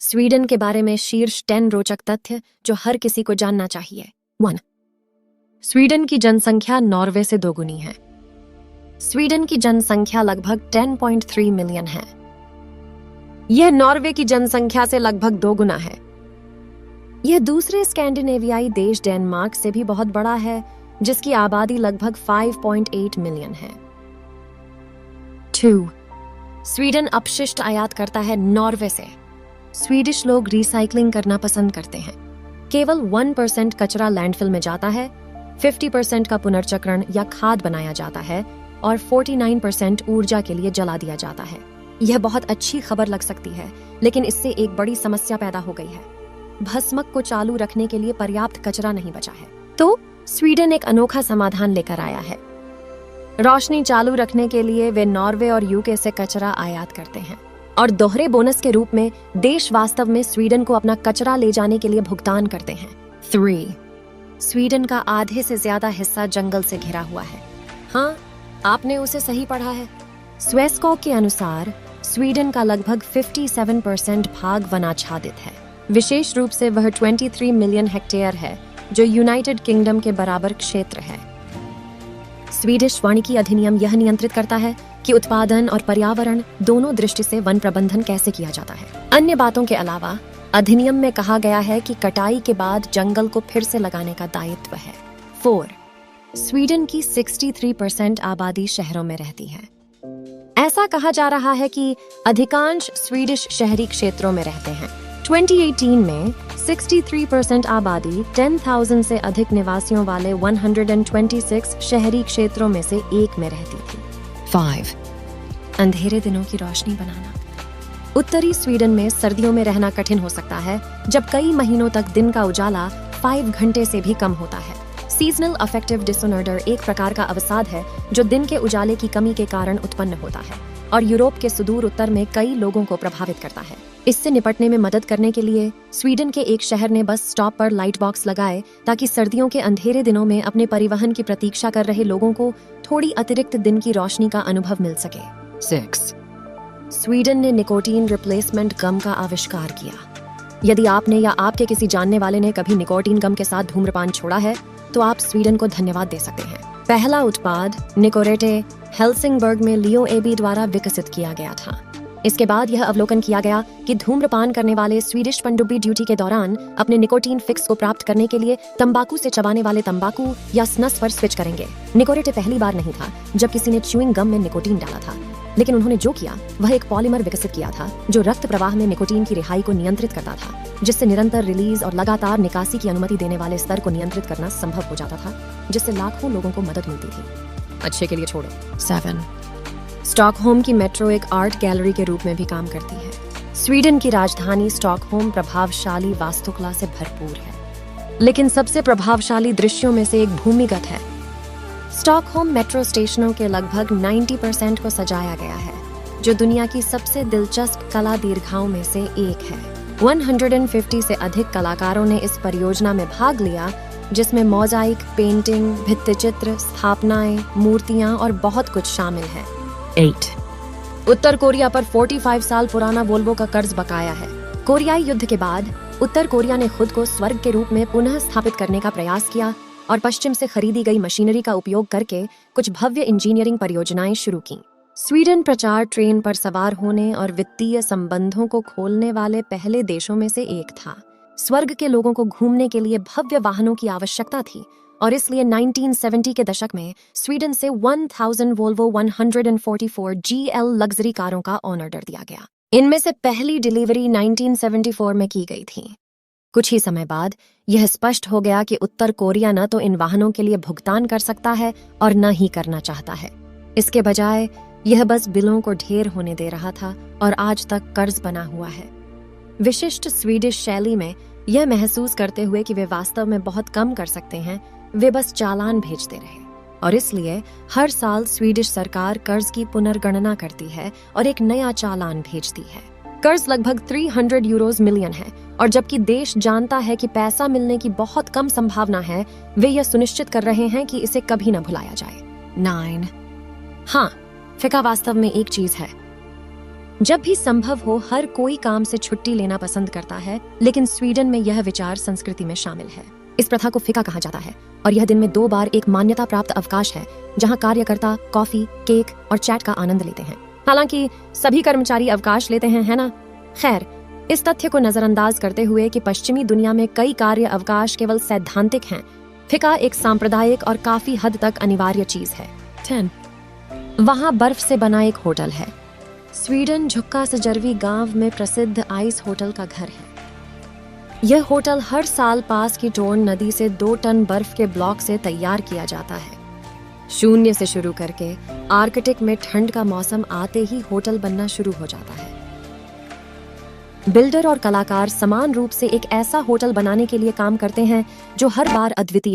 Sweden के बारे में शीर्ष 10 रोचक तथ्य जो हर किसी को जानना चाहिए। 1. स्वीडन की जनसंख्या नॉर्वे से दोगुनी है। स्वीडन की जनसंख्या लगभग 10.3 मिलियन है। यह नॉर्वे की जनसंख्या से लगभग 2 गुना है। यह दूसरे स्कैंडिनेवियाई देश डेनमार्क से भी बहुत बड़ा है, जिसकी आबादी लगभग 5.8 मिलियन है। 2. स्वीडन अपशिष्ट आयात करता है नॉर्वे से। स्वीडिश लोग रिसाइकलिंग करना पसंद करते हैं। केवल 1% कचरा लैंडफिल में जाता है, 50% का पुनर्चक्रण या खाद बनाया जाता है और 49% ऊर्जा के लिए जला दिया जाता है। यह बहुत अच्छी खबर लग सकती है, लेकिन इससे एक बड़ी समस्या पैदा हो गई है। भस्मक को चालू रखने के लिए पर्याप्त कचरा नहीं बचा है। तो स्वीडन एक अनोखा समाधान लेकर आया है। रोशनी चालू रखने के लिए वे नॉर्वे और यूके से कचरा आयात करते हैं और दोहरे बोनस के रूप में देश वास्तव में स्वीडन को अपना कचरा ले जाने के लिए भुगतान करते हैं। 3. स्वीडन का आधे से ज्यादा हिस्सा जंगल से घिरा हुआ है। हाँ, आपने उसे सही पढ़ा है। स्वेस्कॉक के अनुसार स्वीडन का लगभग 57% भाग वनाच्छादित है। विशेष रूप से वह 23 मिलियन हेक्टेयर है, जो यूनाइटेड किंगडम के बराबर क्षेत्र है। स्वीडिश वानिकी अधिनियम यह नियंत्रित करता है कि उत्पादन और पर्यावरण दोनों दृष्टि से वन प्रबंधन कैसे किया जाता है। अन्य बातों के अलावा अधिनियम में कहा गया है कि कटाई के बाद जंगल को फिर से लगाने का दायित्व है। 4. स्वीडन की 63% आबादी शहरों में रहती है। ऐसा कहा जा रहा है कि अधिकांश स्वीडिश शहरी क्षेत्रों में रहते हैं। 2018 में 63% आबादी 10,000 से अधिक निवासियों वाले 126 शहरी क्षेत्रों में से एक में रहती थी। 5. अंधेरे दिनों की रोशनी बनाना। उत्तरी स्वीडन में सर्दियों में रहना कठिन हो सकता है, जब कई महीनों तक दिन का उजाला 5 घंटे से भी कम होता है। सीजनल अफेक्टिव डिसऑर्डर एक प्रकार का अवसाद है जो दिन के उजाले की कमी के कारण उत्पन्न होता है और यूरोप के सुदूर उत्तर में कई लोगों को प्रभावित करता है। इससे निपटने में मदद करने के लिए स्वीडन के एक शहर ने बस स्टॉप पर लाइट बॉक्स लगाए ताकि सर्दियों के अंधेरे दिनों में अपने परिवहन की प्रतीक्षा कर रहे लोगों को थोड़ी अतिरिक्त दिन की रोशनी का अनुभव मिल सके। 6. स्वीडन ने निकोटीन रिप्लेसमेंट गम का आविष्कार किया। यदि आपने या आपके किसी जानने वाले ने कभी निकोटीन गम के साथ धूम्रपान छोड़ा है, तो आप स्वीडन को धन्यवाद दे सकते हैं। पहला उत्पाद निकोरेटे हेल्सिंगबर्ग में लियो एबी द्वारा विकसित किया गया था। इसके बाद यह अवलोकन किया गया कि धूम्रपान करने वाले स्वीडिश पनडुब्बी ड्यूटी के दौरान अपने निकोटीन फिक्स को प्राप्त करने के लिए तंबाकू से चबाने वाले तंबाकू या स्नस पर स्विच करेंगे। निकोरेटे पहली बार नहीं था जब किसी ने च्यूइंग गम में निकोटीन डाला था, लेकिन उन्होंने जो किया वह एक पॉलीमर विकसित किया था जो रक्त प्रवाह में निकोटीन की रिहाई को नियंत्रित करता था, जिससे निरंतर रिलीज और लगातार निकासी की अनुमति देने वाले स्तर को नियंत्रित करना संभव हो जाता था, जिससे लाखों लोगों को मदद मिलती थी। अच्छे के लिए छोड़ो। 7. स्टॉकहोम की मेट्रो एक आर्ट गैलरी के रूप में भी काम करती है। स्वीडन की राजधानी स्टॉकहोम प्रभावशाली वास्तुकला से भरपूर है, लेकिन सबसे प्रभावशाली दृश्यों में से एक भूमिगत है। स्टॉकहोम मेट्रो स्टेशनों के लगभग 90% को सजाया गया है, जो दुनिया की सबसे दिलचस्प कला दीर्घाओं में से एक है। 150 से अधिक कलाकारों ने इस परियोजना में भाग लिया, जिसमें मोज़ाइक, पेंटिंग, भित्तिचित्र, स्थापनाएं, मूर्तियां और बहुत कुछ शामिल है। 8. उत्तर कोरिया पर 45 साल पुराना वोल्वो का कर्ज बकाया है। कोरियाई युद्ध के बाद उत्तर कोरिया ने खुद को स्वर्ग के रूप में पुनः स्थापित करने का प्रयास किया और पश्चिम से खरीदी गई मशीनरी का उपयोग करके कुछ भव्य इंजीनियरिंग परियोजनाएं शुरू की। स्वीडन प्रचार ट्रेन पर सवार होने और वित्तीय संबंधों को खोलने वाले पहले देशों में से एक था। स्वर्ग के लोगों को घूमने के लिए भव्य वाहनों की आवश्यकता थी और इसलिए 1970 के दशक में स्वीडन से 1000 वोल्वो 144 GL लग्जरी कारों का ऑर्डर दिया गया। इनमें से पहली डिलीवरी 1974 में की गई थी। कुछ ही समय बाद यह स्पष्ट हो गया कि उत्तर कोरिया न तो इन वाहनों के लिए भुगतान कर सकता है और न ही करना चाहता है। इसके बजाय यह बस बिलों को ढेर होने दे रहा था और आज तक कर्ज बना हुआ है। विशिष्ट स्वीडिश शैली में यह महसूस करते हुए कि वे वास्तव में बहुत कम कर सकते हैं, वे बस चालान भेजते रहे और इसलिए हर साल स्वीडिश सरकार कर्ज की पुनर्गणना करती है और एक नया चालान भेजती है। कर्ज लगभग 300 यूरोज मिलियन है और जबकि देश जानता है कि पैसा मिलने की बहुत कम संभावना है, वे यह सुनिश्चित कर रहे हैं कि इसे कभी न भुलाया जाए। 9. हाँ, फिका वास्तव में एक चीज है। जब भी संभव हो हर कोई काम से छुट्टी लेना पसंद करता है, लेकिन स्वीडन में यह विचार संस्कृति में शामिल है। इस प्रथा को फिका कहा जाता है और यह दिन में 2 बार एक मान्यता प्राप्त अवकाश है जहां कार्यकर्ता कॉफी, केक और चैट का आनंद लेते हैं। हालांकि सभी कर्मचारी अवकाश लेते हैं, है ना? खैर, इस तथ्य को नजरअंदाज करते हुए कि पश्चिमी दुनिया में कई कार्य अवकाश केवल सैद्धांतिक हैं, फिका एक सांप्रदायिक और काफी हद तक अनिवार्य चीज है। 10. वहां बर्फ से बना एक होटल है। स्वीडन झुक्का सजर्वी गांव में प्रसिद्ध आइस होटल का घर है। यह होटल हर साल पास की टोर्न नदी से 2 टन बर्फ के ब्लॉक से तैयार किया जाता है। शून्य से शुरू करके आर्कटिक में ठंड का मौसम आते ही होटल बनना शुरू हो जाता है। बिल्डर और कलाकार समान रूप से एक ऐसा होटल बनाने के लिए काम करते हैं जो हर बार अद्वितीय